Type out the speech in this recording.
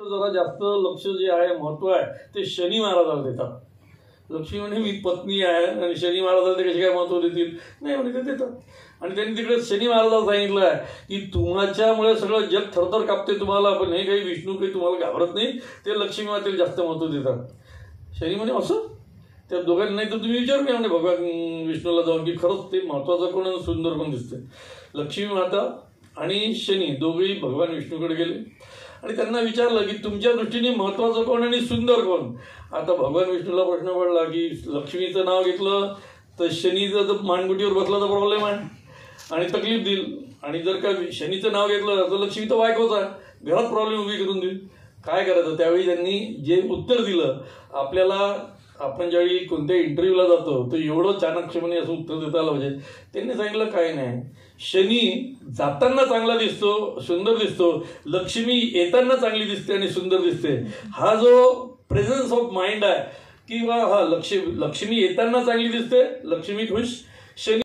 जरा जास्त लक्ष जे आहे महत्व आहे ते शनी महाराजाला देतात। लक्ष्मी म्हणे मी पत्नी आहे आणि शनी महाराजाला ते कसे काय महत्व देतील, नाही म्हणे ते देतात। आणि त्यांनी तिकडे शनी महाराजाला सांगितलं आहे की तुमच्यामुळे सगळं जग थरथर कापते तुम्हाला, पण हे काही विष्णू काही तुम्हाला घाबरत नाही, ते लक्ष्मी मातेला जास्त महत्व देतात। शनी म्हणे असं त्या दोघांनी, नाही तर तुम्ही विचारून घ्या म्हणे भगवान विष्णूला जाऊन की खरंच ते महत्वाचं कोण आणि सुंदर कोण दिसते। लक्ष्मी माता आणि शनी दोघेही भगवान विष्णूकडे गेले आणि त्यांना विचारलं की तुमच्या दृष्टीने महत्वाचं कोण आणि सुंदर कोण। आता भगवान विष्णूला प्रश्न पडला की लक्ष्मीचं नाव घेतलं तर शनीचं जर मानगुटीवर बसला तर प्रॉब्लेम आहे आणि तकलीफ देईल, आणि जर का शनीचं नाव घेतलं तर लक्ष्मी तर बायकोचा घरात प्रॉब्लेम उभी करून देईल, काय करायचं। त्यावेळी त्यांनी जे उत्तर दिलं, आपल्याला आपण ज्यावेळी कोणत्या इंटरव्ह्यूला जातो तर एवढं चाणक्यपणे असं उत्तर देता आलं पाहिजे। त्यांनी सांगितलं काय नाही, शनी जाताना चांगला दिसतो सुंदर दिसतो, लक्ष्मी येताना चांगली दिसते आणि सुंदर दिसते। हा जो प्रेझेन्स ऑफ माइंड आहे किंवा हा लक्ष्मी येताना चांगली दिसते, लक्ष्मी खुश, शनी